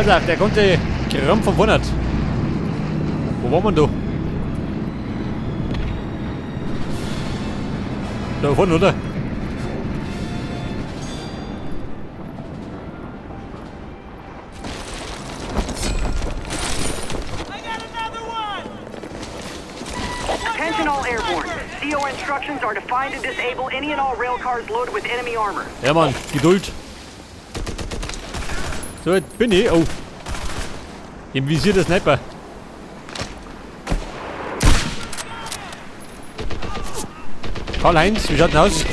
Also, der konnte Gramm verwundert. Wo war man da? Da vorne, oder? Attention all airborne. CO instructions are to find and disable any and all rail cars loaded with enemy armor. Ja, Mann, Geduld. So, jetzt bin ich. Oh. Im Visier der Sniper. Karl-Heinz, wie schaut denn aus?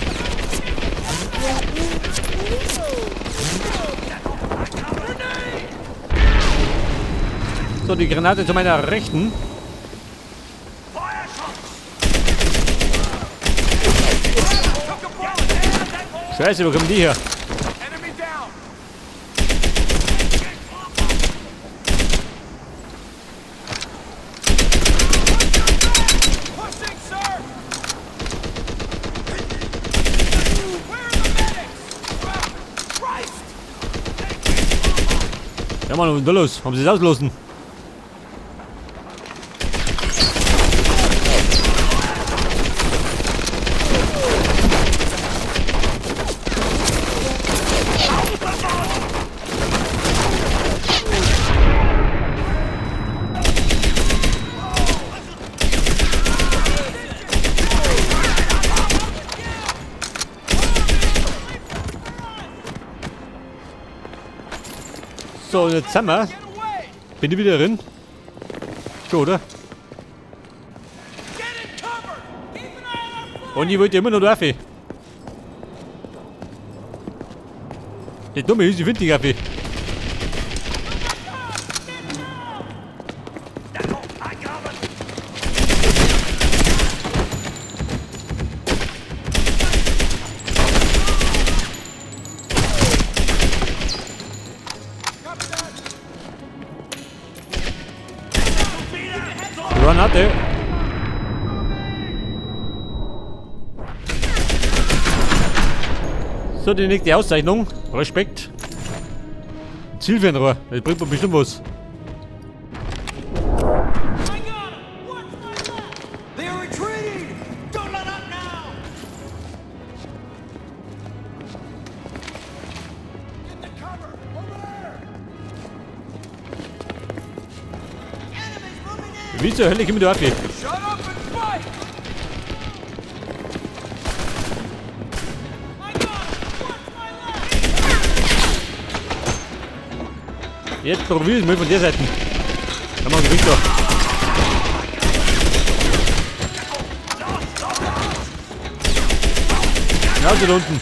So, die Granate zu meiner Rechten. Scheiße, wo kommen die her? Ja, Mann, was ist denn da los? Haben sie es ausgelassen? So, und jetzt sind wir. Bin ich wieder drin? Schon, oder? Und ich wollte immer noch rauf. Der dumme ist, ich finde die Raffi. Granate. So, die nächste Auszeichnung. Respekt. Zielfernrohr. Das bringt mir bestimmt was. Wie zur Hölle kommen wir da ab? Jetzt probier es mal von der Seite. Kann man Gewicht da. Ja, da unten.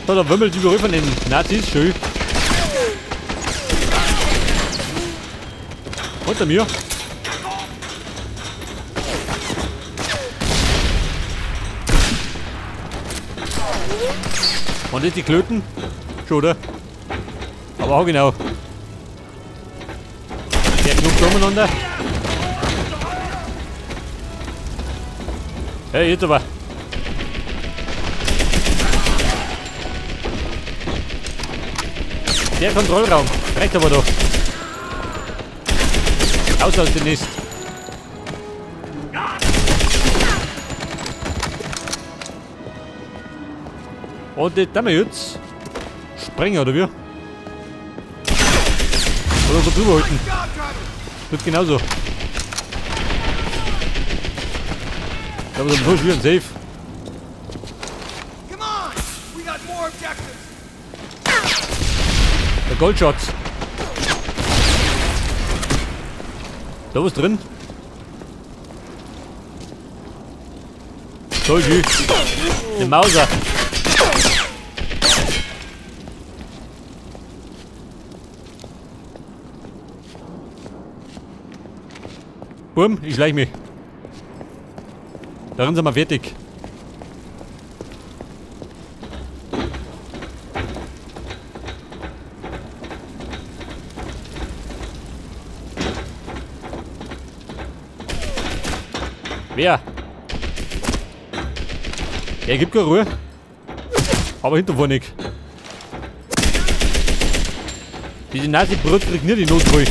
So, da wimmelt überall von den Nazis. Schön. Unter mir. Und jetzt die Klöten. Schon, oder? Aber auch genau. Der knuckt umeinander. Hey, jetzt aber. Der Kontrollraum. Rechts aber doch. Aus dem Nest. Und das tun wir jetzt. Sprengen, oder wie? Oder so drüber halten. Wird genauso. Da haben wir so schwierig safe. Der Goldschatz. Da was drin? So schön. Eine Mauser. Bumm, ich schleich mich. Darin sind wir fertig. Wer? Er gibt keine Ruhe. Aber hinter vorne nicht. Diese Nazi-Brot kriegt nicht die Notruhe.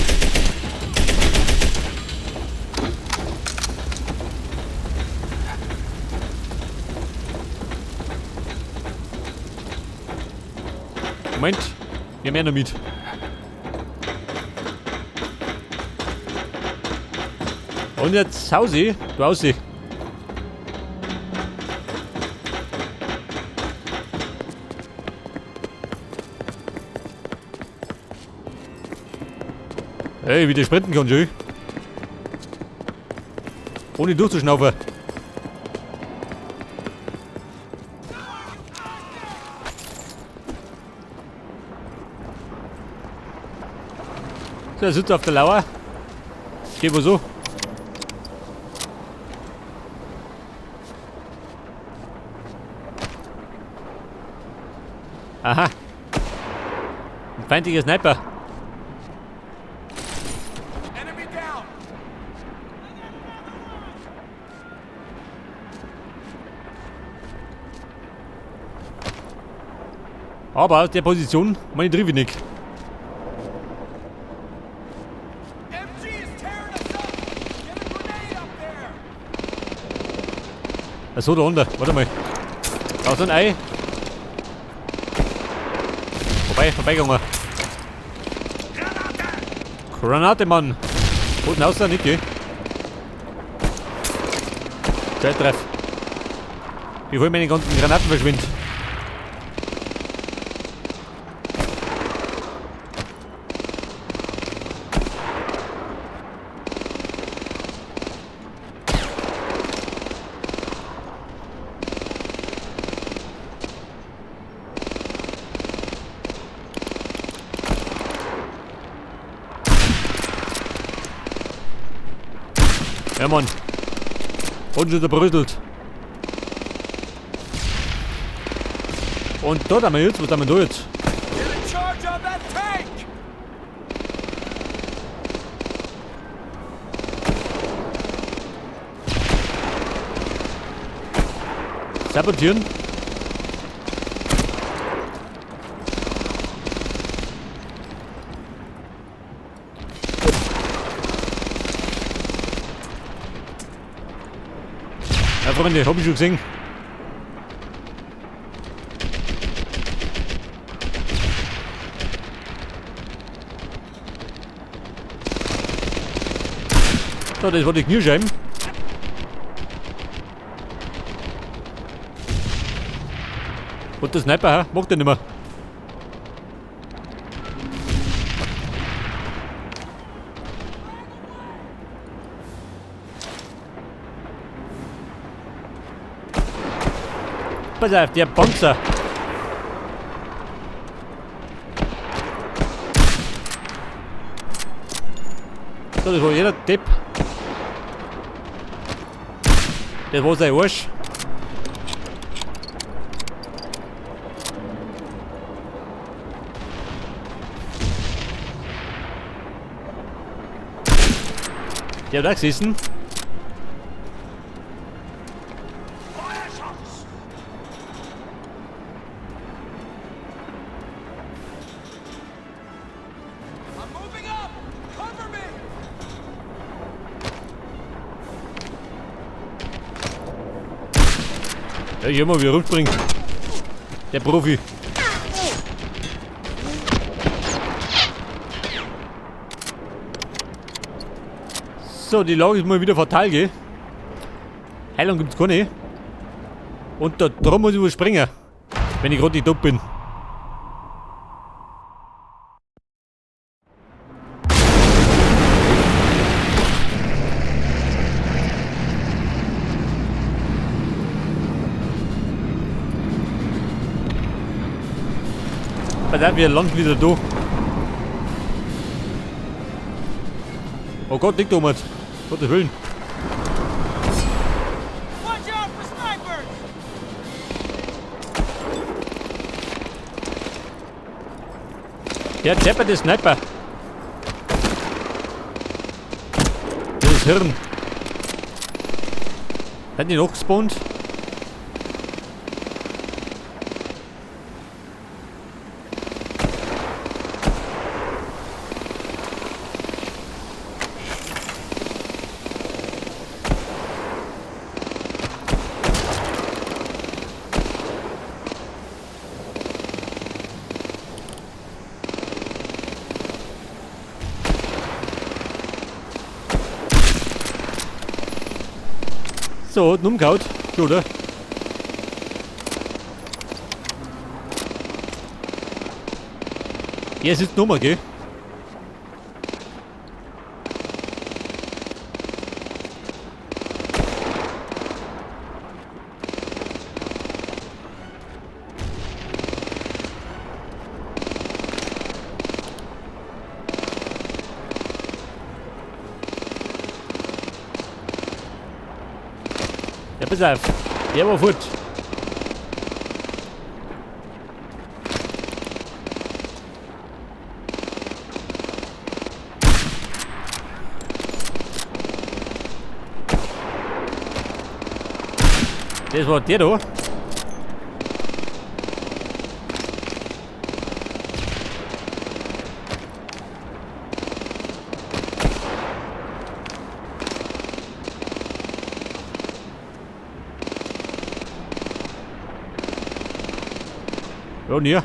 Moment, wir haben ja noch mit. Und jetzt Hause, du Hause. Hey, wie der sprinten kann, schön. Ohne durchzuschnaufen. So, er sitzt auf der Lauer. Geh wohl so. Aha. Ein feindlicher Sniper. Aber aus der Position meine Treffe nicht. Achso, da unten. Warte mal. Da ist ein Ei. Vorbeigegangen. Granate, Mann. Unten aus da nicht, gell? Treff. Bevor meine ganzen Granaten verschwinden. Ja, Mann. Und schon zerbröselt. Und dort haben wir jetzt, was haben wir da jetzt? Sabotieren. Ja, Freunde, hab ich schon gesehen. So, das war die Kniescheiben. Und der Sniper, ha? Macht den nicht mehr. Pass auf, der Panzer. So, das war jeder Depp. Das war sein Arsch. Der hat auch gesessen. Ja, ich mal, wie er rumspringt. Der Profi. So, die Lage ist mal wieder fatal, gell? Heilung gibt's keine. Und da drum muss ich wohl springen. Wenn ich gerade nicht tot bin. Pass auf, wir landen wieder da. Oh Gott, nicht Thomas. Gottes Willen. Der depperte Sniper. Das Hirn. Hat die noch gespawnt? So, hat ihn umgehauen. Schon, oder? Jetzt ist die Nummer, gell? Ja, pass auf. Der war fort. Das war der da. Ja, und hier.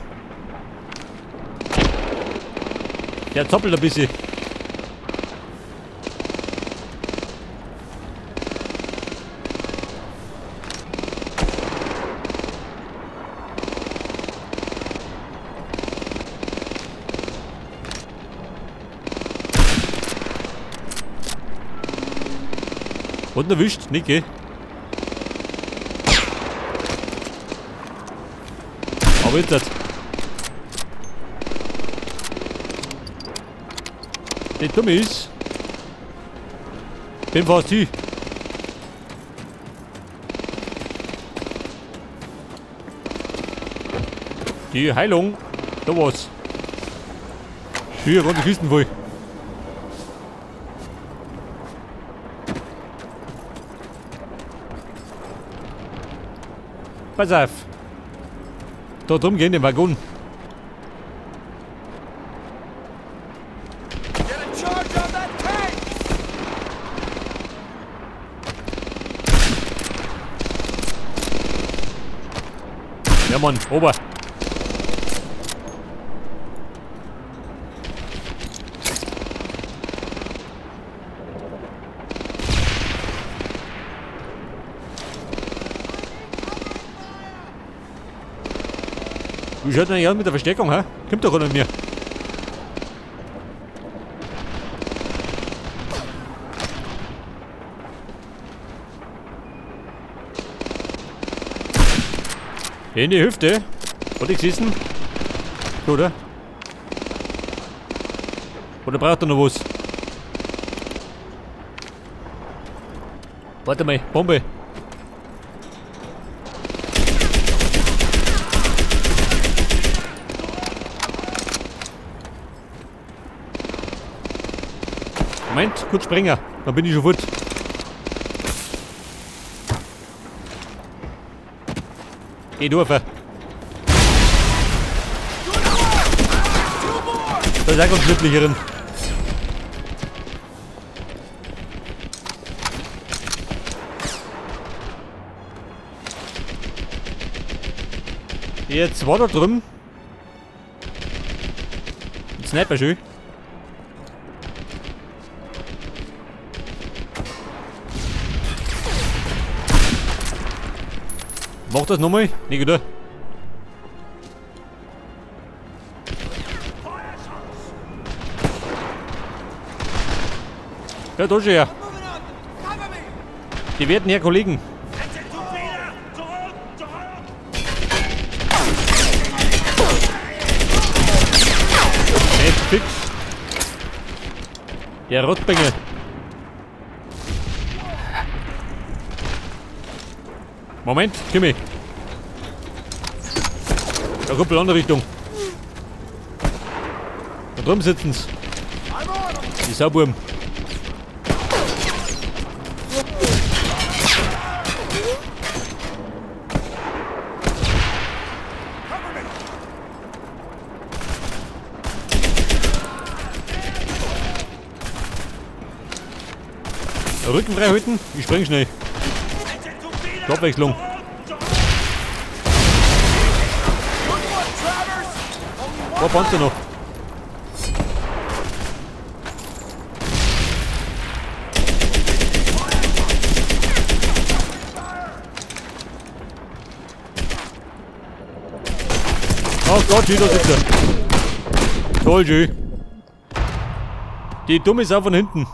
Der zappelt ein bisschen. Und erwischt, nicht, gell? Aber jetzt das. Nicht dumm ist. Bin fast hier. Die Heilung. Da war's. Hier, gerade die Kisten voll. Pass auf. Da drum gehen den Waggon. Ja Mann, ober. Wie schaut denn eigentlich aus mit der Verstärkung, hä? Kommt doch mit mir. In die Hüfte. Wollte ich schießen? Oder? Oder braucht er noch was? Warte mal, Bombe. Moment, kurz springen. Dann bin ich schon fort. Geh durch. Da ist auch ganz schnittlich drin. Jetzt war da drüben. Ein Sniper schön. Mach das nochmal, nicht oder? Ja, da schon her. Die werden hier Kollegen. Nicht fix. Der Rotbengel. Moment, Kimi. Da kommt eine andere Richtung. Da drüben sitzen sie. Die Saububen. Rücken frei halten. Ich spring schnell. Abwechslung. Wo Panzer noch? Oh Gott, wieder sitzt er. Toll, schön. Die dumme Sau von hinten.